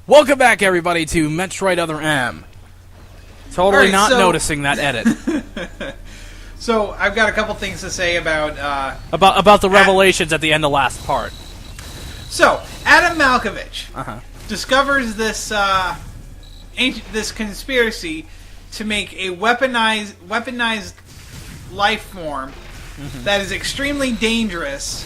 Welcome back, everybody, to Metroid Other M. Totally Alright, not so- noticing that edit. So, I've got a couple things to say about... About the revelations at the end of last part. So, Adam Malkovich Uh-huh. discovers this this conspiracy to make a weaponized life form that is extremely dangerous.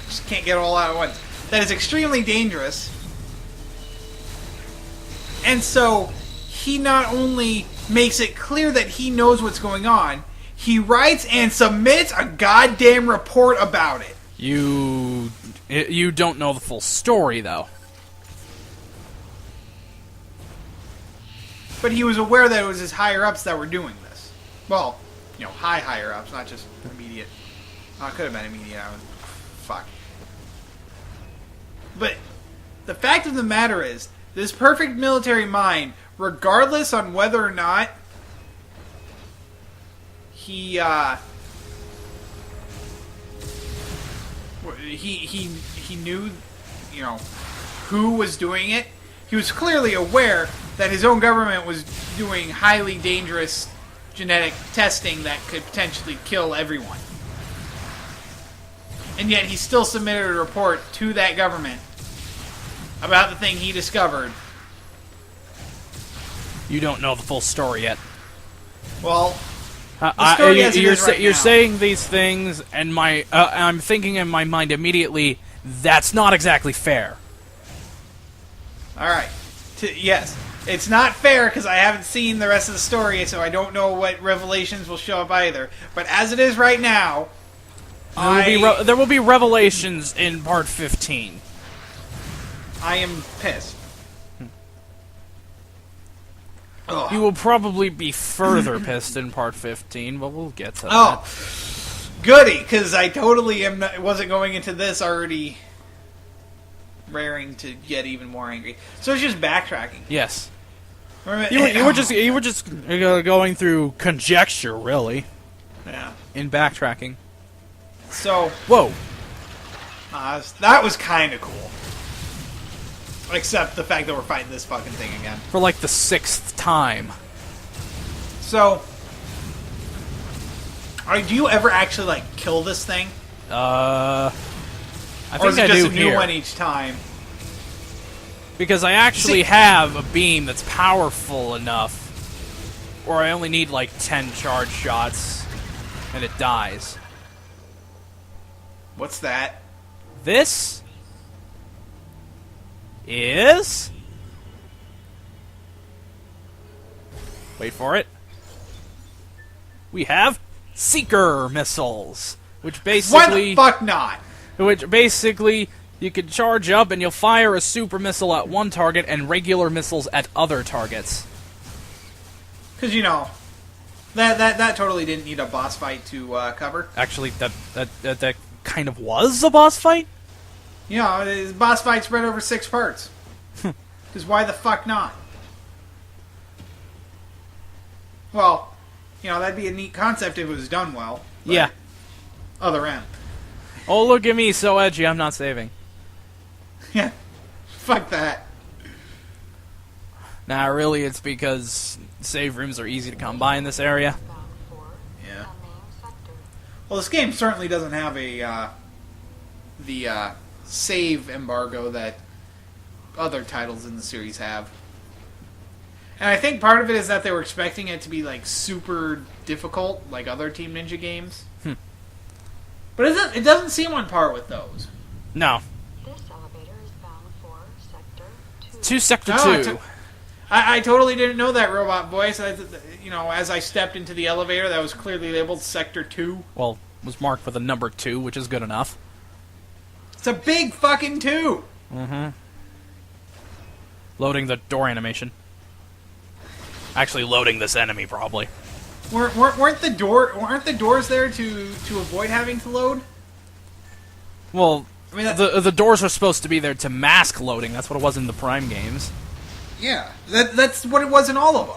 Just can't get it all out at once. That is extremely dangerous. And so, he not only makes it clear that he knows what's going on, he writes and submits a goddamn report about it. You don't know the full story, though. But he was aware that it was his higher-ups that were doing this. Well, higher-ups, not just immediate. Oh, it could have been immediate. Fuck. But the fact of the matter is, this perfect military mind, regardless on whether or not he knew, who was doing it, he was clearly aware that his own government was doing highly dangerous genetic testing that could potentially kill everyone. And yet he still submitted a report to that government about the thing he discovered. You don't know the full story yet. Well, the story as it is right you're now. saying these things, and I'm thinking in my mind immediately, that's not exactly fair. Alright. Yes. It's not fair because I haven't seen the rest of the story, so I don't know what revelations will show up either. But as it is right now, There will be revelations in part 15. I am pissed. Ugh. You will probably be further pissed in part 15, but we'll get to that. Oh, goody! Because I totally wasn't going into this already raring to get even more angry. So it's just backtracking. Yes. You were just going through conjecture, really, Yeah. in backtracking. So Whoa. that was kind of cool. Except the fact that we're fighting this fucking thing again. For like the 6th time. So, do you ever actually kill this thing? I Or think is it I just do a new here. one each time? Because I actually See- have a beam that's powerful enough where I only need like 10 charge shots and it dies. What's that? This is... Wait for it. We have Seeker missiles, which Why basically... the fuck not? Which basically, you can charge up and you'll fire a super missile at one target and regular missiles at other targets. Because, that totally didn't need a boss fight to cover. Actually, that kind of was a boss fight? The boss fight spread over 6 parts. Because why the fuck not? Well, that'd be a neat concept if it was done well. But Yeah. Other end. Oh, look at me, so edgy, I'm not saving. Yeah. Fuck that. Nah, really, it's because save rooms are easy to come by in this area. Yeah. Well, this game certainly doesn't have the save embargo that other titles in the series have. And I think part of it is that they were expecting it to be super difficult, like other Team Ninja games. But it doesn't seem on par with those. No. This elevator is bound for Sector 2. To Sector Oh, 2. I totally didn't know that robot voice. As I stepped into the elevator, that was clearly labeled Sector 2. Well, it was marked with a number 2, which is good enough. It's a big fucking 2! Mm-hmm. Loading the door animation. Actually, loading this enemy, probably. Weren't the doors there to avoid having to load? Well, I mean, the doors are supposed to be there to mask loading. That's what it was in the Prime games. Yeah, that's what it was in all of them.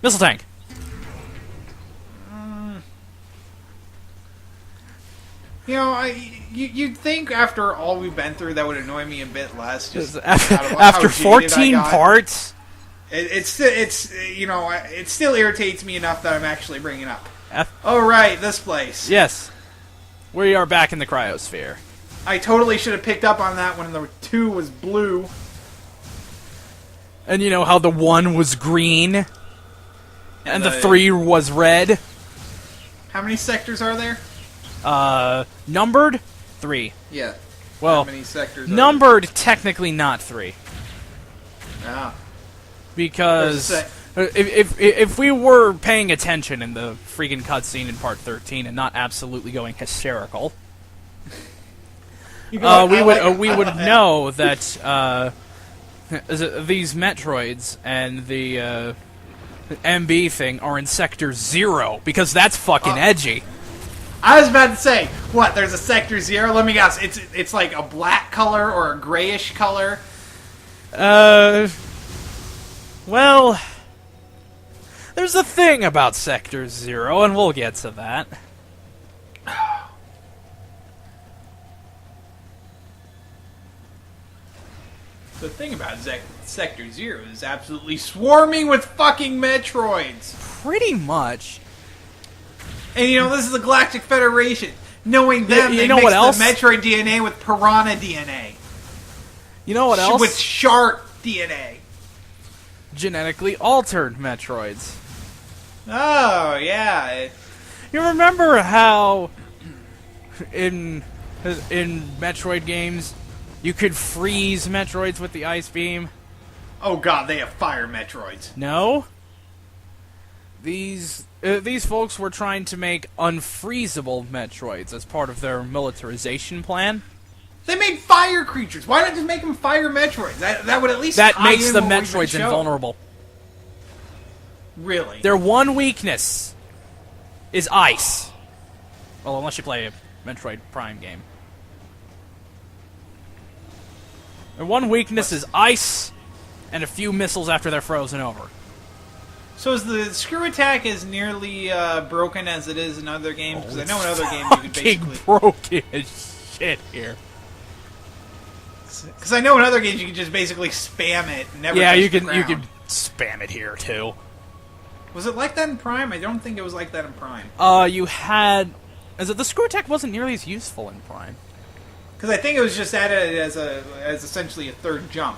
Missile tank. You know, you'd think after all we've been through that would annoy me a bit less. Just After, out of how after jaded I 14 got. parts? It's you know, it still irritates me enough that I'm actually bringing it up. F- Oh right, this place. yes. We are back in the cryosphere. I totally should have picked up on that when the 2 was blue. And you know how the 1 was green? And the 3 was red? How many sectors are there? Numbered? 3. Yeah. Well, How many sectors? numbered, technically not 3. Ah. Because There's if we were paying attention in the freaking cutscene in part 13 and not absolutely going hysterical, we would know that these Metroids and the MB thing are in Sector 0, because that's fucking edgy. I was about to say, what? There's a Sector 0. Let me guess. It's like a black color or a grayish color. Well, there's a thing about Sector 0, and we'll get to that. The thing about Sector 0 is absolutely swarming with fucking Metroids. Pretty much. And you know, this is the Galactic Federation. Knowing them, you they know mix what else? the Metroid DNA with Piranha DNA. You know what else? With Shark DNA. Genetically altered Metroids. Oh, yeah. You remember how in Metroid games you could freeze Metroids with the ice beam? Oh god, they have fire Metroids. No. These folks were trying to make unfreezable Metroids as part of their militarization plan. They made fire creatures. Why not just make them fire Metroids? That would at least That tie makes in the what we've been Metroids shown. invulnerable. Really? Their one weakness is ice. Well, unless you play a Metroid Prime game. Their one weakness is ice and a few missiles after they're frozen over. So is the screw attack as nearly broken as it is in other games? Because I know in other games you could basically... broken as shit here. Because I know in other games you can just basically spam it and never Yeah, touch you the can ground. spam it here too. Was it like that in Prime? I don't think it was like that in Prime. You had... the screw attack wasn't nearly as useful in Prime. Because I think it was just added as essentially a third jump.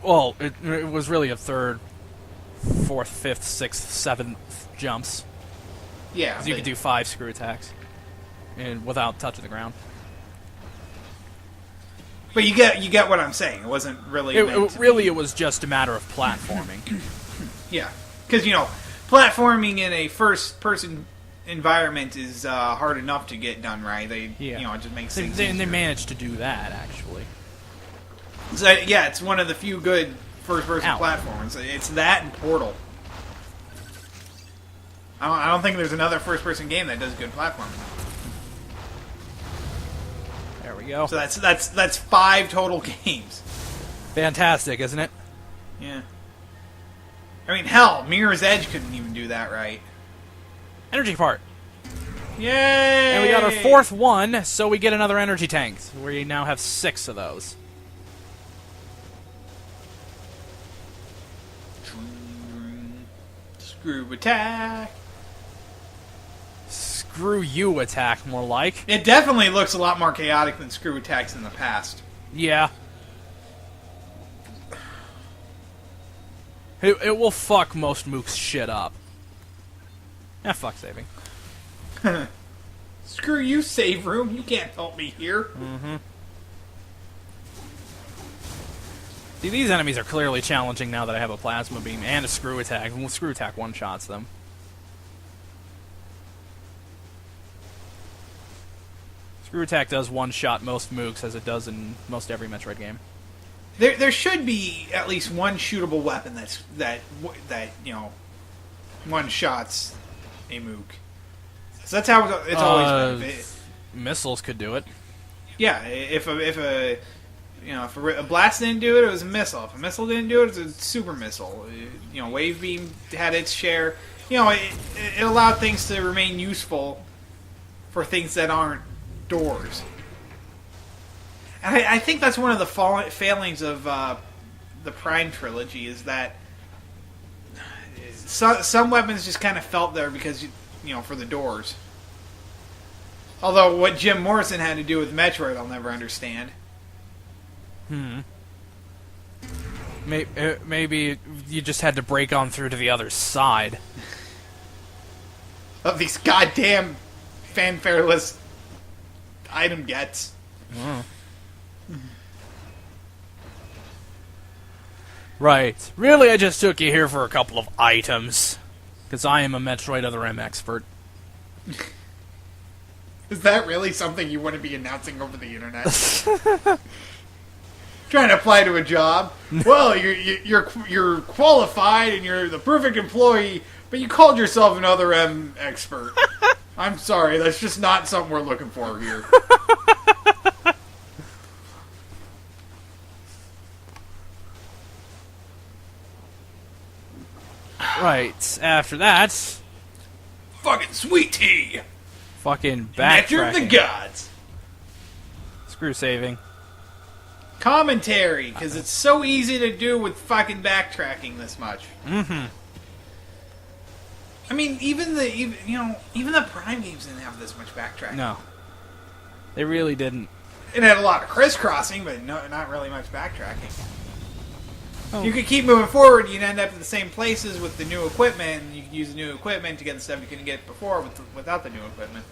Well, it was really a third, fourth, fifth, sixth, seventh jumps. Yeah. So you could do 5 screw attacks and without touching the ground. But you get what I'm saying. It wasn't really. It was just a matter of platforming. Yeah, because you know, platforming in a first-person environment is hard enough to get done right. You know, it just makes things. They easier. managed to do that actually. So, yeah, it's one of the few good first-person platformers. It's that and Portal. I don't think there's another first-person game that does good platforming. There we go. So that's 5 total games. Fantastic, isn't it? Yeah. I mean, hell, Mirror's Edge couldn't even do that right. Energy part. Yay! And we got our 4th one, so we get another energy tank. We now have 6 of those. Screw attack. Screw you attack, more like. It definitely looks a lot more chaotic than screw attacks in the past. Yeah. It will fuck most mooks shit up. Fuck saving. Screw you, save room. You can't help me here. Mm-hmm. See, these enemies are clearly challenging now that I have a plasma beam and a screw attack. And screw attack one-shots them. Screw attack does one-shot most mooks as it does in most every Metroid game. There should be at least one shootable weapon that you know one-shots a mook. So that's how it's always been. Missiles could do it. Yeah, if a blast didn't do it, it was a missile. If a missile didn't do it, it was a super missile. You know, wave beam had its share. You know, it allowed things to remain useful for things that aren't doors. And I think that's one of the failings of the Prime trilogy is that some weapons just kind of felt there because, for the doors. Although what Jim Morrison had to do with Metroid, I'll never understand. Maybe you just had to break on through to the other side. Of these goddamn fanfareless item gets. Right. Really, I just took you here for a couple of items. Because I am a Metroid Other M expert. Is that really something you want to be announcing over the internet? Trying to apply to a job? Well, you're qualified and you're the perfect employee, but you called yourself an Other M expert. I'm sorry, that's just not something we're looking for here. Right. After that, Fucking sweet tea! fucking Nectar of the backtracking. gods! Screw saving. Commentary, because it's so easy to do with fucking backtracking this much. Mm-hmm. I mean, even the Prime games didn't have this much backtracking. No. They really didn't. It had a lot of crisscrossing, but not really much backtracking. Oh. You could keep moving forward, you'd end up in the same places with the new equipment, and you could use the new equipment to get the stuff you couldn't get before without the new equipment.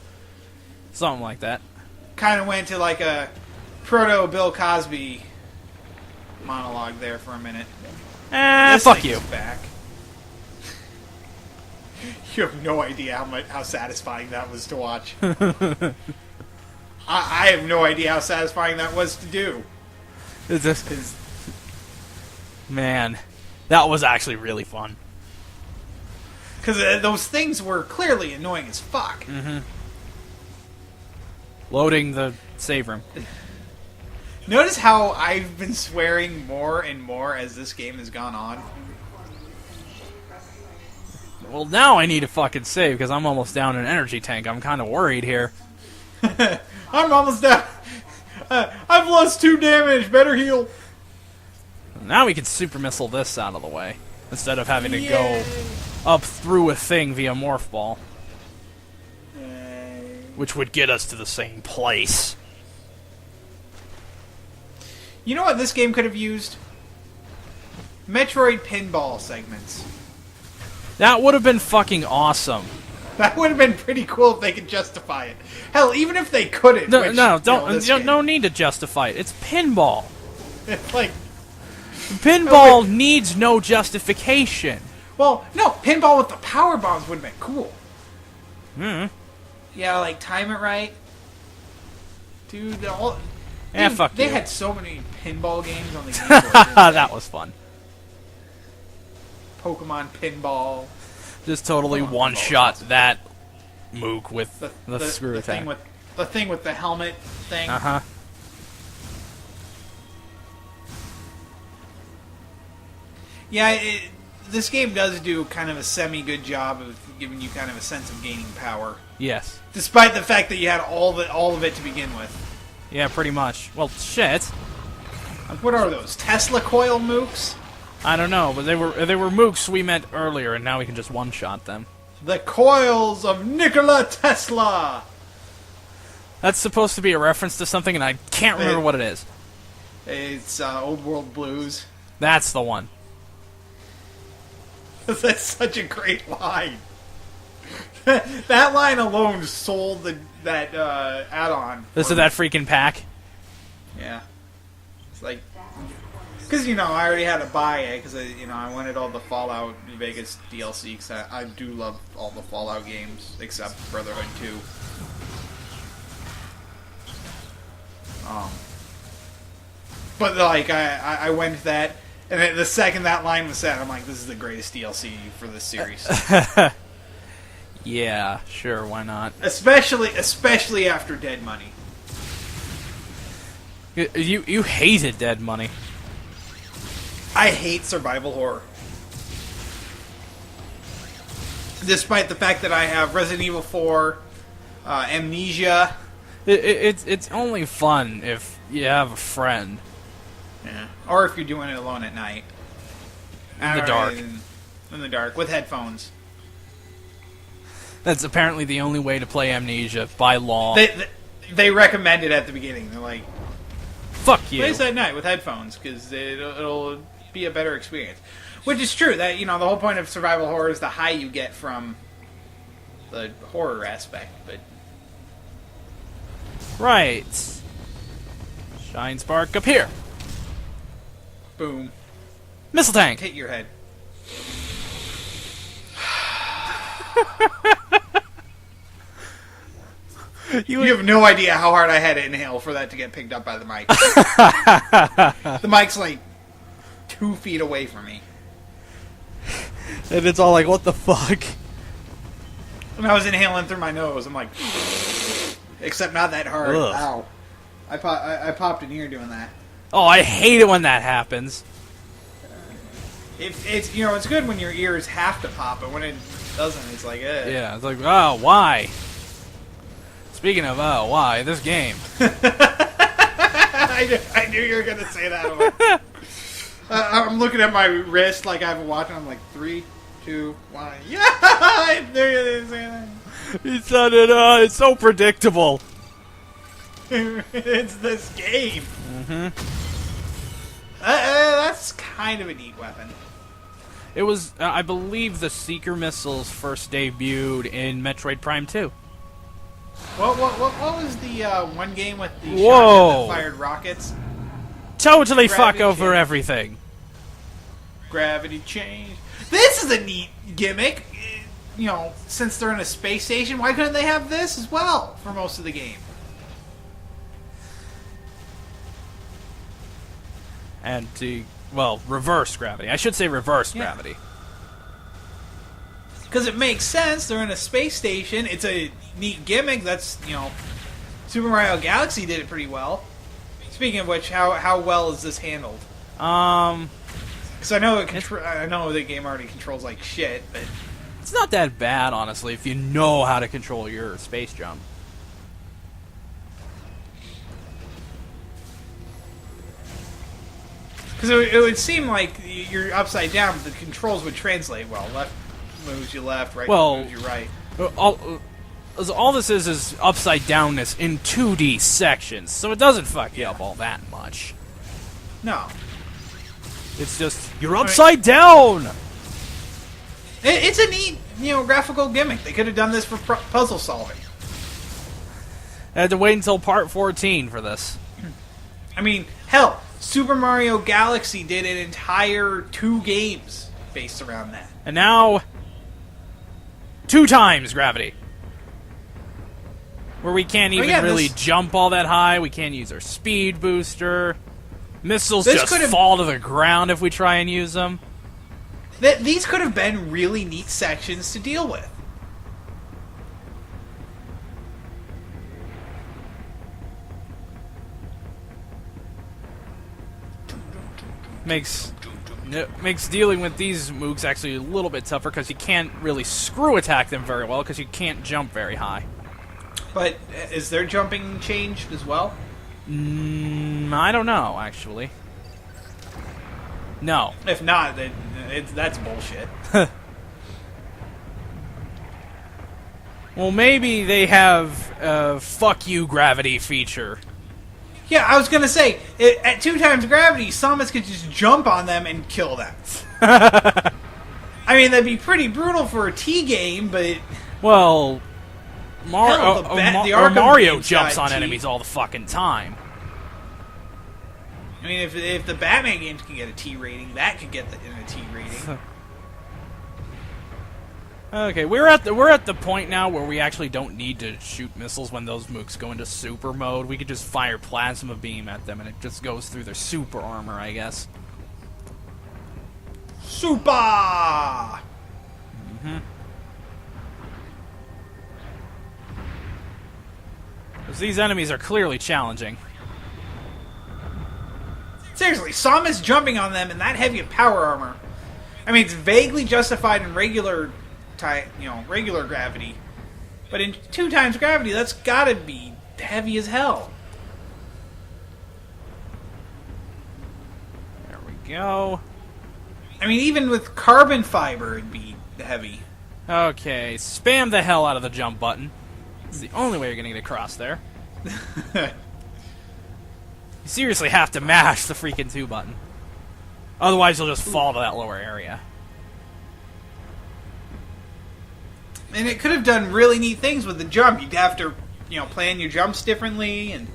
Something like that. Kind of went to like a proto Bill Cosby monologue there for a minute. Fuck thing you. is back. You have no idea how satisfying that was to watch. I have no idea how satisfying that was to do. Is this... Man, that was actually really fun. Because those things were clearly annoying as fuck. Mm-hmm. Loading the save room. Notice how I've been swearing more and more as this game has gone on. Well, now I need to fucking save because I'm almost down an energy tank. I'm kind of worried here. I'm almost down. I've lost 2 damage. Better heal. Now we can super missile this out of the way instead of having to Yay. go up through a thing via morph ball, which would get us to the same place. You know what this game could have used? Metroid pinball segments. That would have been fucking awesome. That would have been pretty cool if they could justify it. Hell, even if they couldn't. No, which, no, this no game- need to justify it. It's pinball. It's like, Pinball needs no justification. well, no, pinball with the power bombs would have been cool. Hmm. Yeah, like time it right, dude. Fuck They you. had so many pinball games on the Game Boy. didn't they? That was fun. Pokemon pinball. Just totally Come on, one-shot pinball. that mook with the screw the attack. thing with the helmet thing. Uh-huh. Yeah, this game does do kind of a semi-good job of giving you kind of a sense of gaining power, Yes. despite the fact that you had all of it to begin with. Yeah, pretty much. Well, shit. What are those? Tesla coil mooks? I don't know, but they were mooks we met earlier, and now we can just one-shot them. The coils of Nikola Tesla! That's supposed to be a reference to something, and I can't remember what it is. It's Old World Blues. That's the one. That's such a great line. That line alone sold that add-on. This is that freaking pack. Yeah. It's like... Because, I already had to buy it, because, I wanted all the Fallout New Vegas DLC, because I do love all the Fallout games, except Brotherhood 2. But, like, I went to that, and then the second that line was said, I'm like, this is the greatest DLC for this series. Yeah, sure, why not? Especially after Dead Money. You hated Dead Money. I hate survival horror. Despite the fact that I have Resident Evil 4, Amnesia, It's only fun if you have a friend. Yeah. Or if you're doing it alone at night. In the dark. In the dark, with headphones. That's apparently the only way to play Amnesia by law. They recommend it at the beginning. They're like, fuck you. play this at night with headphones, because it'll be a better experience. Which is true. That, the whole point of survival horror is the high you get from the horror aspect. But right. Shine spark up here. boom. Missile tank. Hit your head. You have no idea how hard I had to inhale for that to get picked up by the mic. The mic's like 2 feet away from me. And it's all like, what the fuck? And I was inhaling through my nose. I'm like, except not that hard. Ugh. Ow. I popped an ear doing that. Oh, I hate it when that happens. It's it's good when your ears have to pop, but when it doesn't, it's like, eh. Yeah, it's like, oh, why? Speaking of, oh, why? This game. I knew you were going to say that. I'm looking at my wrist like I have a watch, and I'm like, 3, 2, 1. Yeah! I knew you didn't say that. He said it, it's so predictable. It's this game. Mm-hmm. That's kind of a neat weapon. It was, I believe, the Seeker missiles first debuted in Metroid Prime 2. What was the one game with the Whoa. shotgun that fired rockets? Totally fuck Gravity over change. everything. Gravity change. This is a neat gimmick. Since they're in a space station, why couldn't they have this as well for most of the game? And reverse gravity. I should say reverse gravity. Because it makes sense. They're in a space station. It's a neat gimmick. That's, Super Mario Galaxy did it pretty well. Speaking of which, how well is this handled? Because I know I know the game already controls like shit, but It's not that bad, honestly, if you know how to control your space jump. because it would seem like you're upside down, but the controls would translate well. Left moves you left, right moves you right. All this is upside downness in 2D sections, so it doesn't fuck you up all that much. No. It's just, you're upside down! It's a neat, graphical gimmick. They could have done this for puzzle solving. I had to wait until part 14 for this. I mean, hell, Super Mario Galaxy did an entire 2 games based around that. And now, 2 times gravity. Where we can't even really jump all that high, we can't use our speed booster. Missiles just fall to the ground if we try and use them. These could have been really neat sections to deal with. Makes dealing with these mooks actually a little bit tougher because you can't really screw attack them very well because you can't jump very high. But is their jumping changed as well? I don't know, actually. No. If not, then that's bullshit. Well, maybe they have a fuck you gravity feature. Yeah, I was gonna say, at 2 times gravity, Samus could just jump on them and kill them. I mean, that'd be pretty brutal for a T game, but... Well, Mario jumps on T. enemies all the fucking time. I mean, if the Batman games can get a T rating, that could get in a T rating. Okay, we're at the point now where we actually don't need to shoot missiles when those mooks go into super mode. We could just fire plasma beam at them, and it just goes through their super armor, I guess. Super! Mm-hmm. Because these enemies are clearly challenging. Seriously, Samus jumping on them in that heavy of power armor. I mean, it's vaguely justified in regular gravity, but in 2 times gravity, that's gotta be heavy as hell. There we go. I mean, even with carbon fiber, it'd be heavy. Okay, spam the hell out of the jump button. It's the only way you're gonna get across there. You seriously have to mash the freaking 2 button. Otherwise, you'll just fall to that lower area. And it could have done really neat things with the jump. You'd have to, plan your jumps differently, and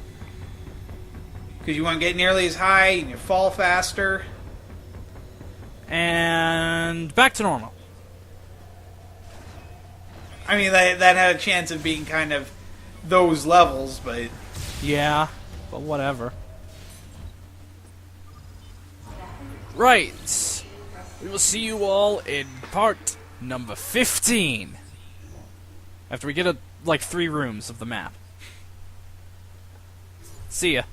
because you won't get nearly as high, and you fall faster. And back to normal. I mean, that had a chance of being kind of those levels, but... Yeah, but whatever. Right. We will see you all in part number 15. After we get, 3 rooms of the map. See ya.